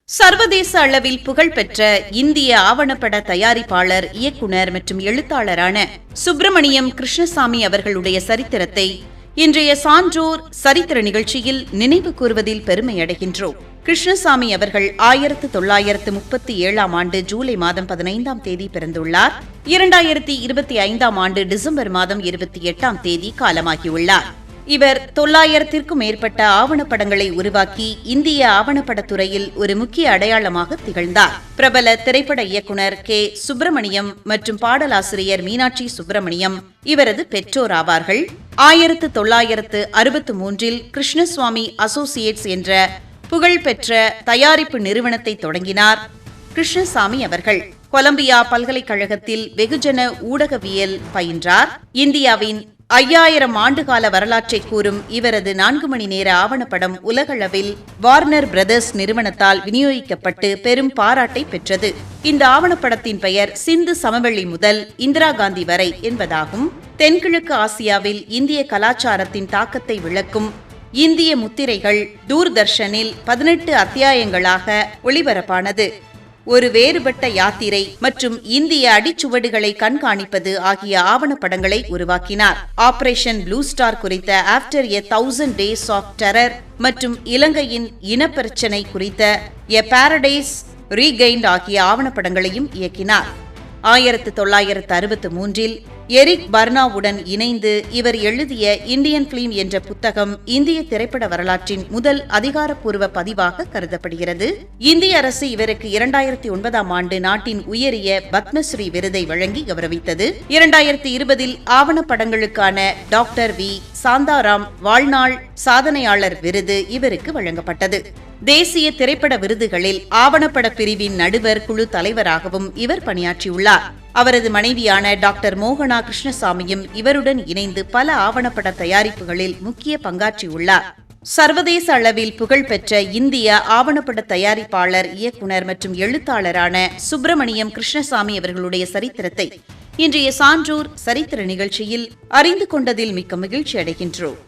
சர்வதேச அளவில் புகழ்பெற்ற இந்திய ஆவணப்பட தயாரிப்பாளர், இயக்குனர் மற்றும் எழுத்தாளரான சுப்பிரமணியம் கிருஷ்ணசாமி அவர்களுடைய சரித்திரத்தை இன்றைய சான்றோர் சரித்திர நிகழ்ச்சியில் நினைவு கூறுவதில் பெருமையடைகின்றோம். கிருஷ்ணசாமி அவர்கள் 1937 ஆண்டு ஜூலை மாதம் 15ஆம் தேதி பிறந்துள்ளார். 2025ஆம் ஆண்டு டிசம்பர் மாதம் 28ஆம் தேதி காலமாகியுள்ளார். இவர் 900ற்கும் மேற்பட்ட ஆவணப்படங்களை உருவாக்கி இந்திய ஆவணப்படத்துறையில் ஒரு முக்கிய அடையாளமாக திகழ்ந்தார். பிரபல திரைப்பட இயக்குனர் கே. சுப்பிரமணியம் மற்றும் பாடலாசிரியர் மீனாட்சி சுப்பிரமணியம் இவரது பெற்றோர் ஆவார்கள். 1963இல் கிருஷ்ணசுவாமி அசோசியேட்ஸ் என்ற புகழ்பெற்ற தயாரிப்பு நிறுவனத்தை தொடங்கினார். கிருஷ்ணசாமி அவர்கள் கொலம்பியா பல்கலைக்கழகத்தில் வெகுஜன ஊடகவியல் பயின்றார். இந்தியாவின் 5000 ஆண்டுகால வரலாற்றை கூறும் இவரது 4 மணி நேர ஆவணப்படம் உலகளவில் வார்னர் பிரதர்ஸ் நிறுவனத்தால் விநியோகிக்கப்பட்டு பெரும் பாராட்டை பெற்றது. இந்த ஆவணப்படத்தின் பெயர் சிந்து சமவெளி முதல் இந்திரா காந்தி வரை என்பதாகும். தென்கிழக்கு ஆசியாவில் இந்திய கலாச்சாரத்தின் தாக்கத்தை விளக்கும் இந்திய முத்திரைகள் தூர்தர்ஷனில் 18 அத்தியாயங்களாக ஒளிபரப்பானது. ஒரு வேறுபட்ட யாத்திரை மற்றும் இந்திய அடிச்சுவடுகளை கண்காணிப்பது ஆகிய ஆவணப்படங்களை உருவாக்கினார். ஆபரேஷன் ப்ளூ ஸ்டார் குறித்த after a 1000 days of terror மற்றும் இலங்கையின் இனப்பிரச்சினை குறித்த எ பாரடைஸ் ரீகெய்ன்ட் ஆகிய ஆவணப்படங்களையும் இயக்கினார். 1963இல் எரிக் பர்னாவுடன் இணைந்து இவர் எழுதிய இந்தியன் பிலிம் என்ற புத்தகம் இந்திய திரைப்பட வரலாற்றின் முதல் அதிகாரப்பூர்வ பதிவாக கருதப்படுகிறது. இந்திய அரசு இவருக்கு 2009ஆம் ஆண்டு நாட்டின் உயரிய பத்மஸ்ரீ விருதை வழங்கி கௌரவித்தது. 2020இல் ஆவணப்படங்களுக்கான டாக்டர் வி. சாந்தாராம் வாழ்நாள் சாதனையாளர் விருது இவருக்கு வழங்கப்பட்டது. தேசிய திரைப்பட விருதுகளில் ஆவணப்பட பிரிவின் நடுவர் குழு தலைவராகவும் இவர் பணியாற்றியுள்ளார். அவரது மனைவியான டாக்டர் மோகனா கிருஷ்ணசாமியும் இவருடன் இணைந்து பல ஆவணப்பட தயாரிப்புகளில் முக்கிய பங்காற்றியுள்ளார். சர்வதேச அளவில் புகழ்பெற்ற இந்திய ஆவணப்பட தயாரிப்பாளர், இயக்குனர் மற்றும் எழுத்தாளரான சுப்பிரமணியம் கிருஷ்ணசாமி அவர்களுடைய சரித்திரத்தை இன்றைய சான்றோர் சரித்திர நிகழ்ச்சியில் அறிந்து கொண்டதில் மிக்க மகிழ்ச்சி அடைகின்றோம்.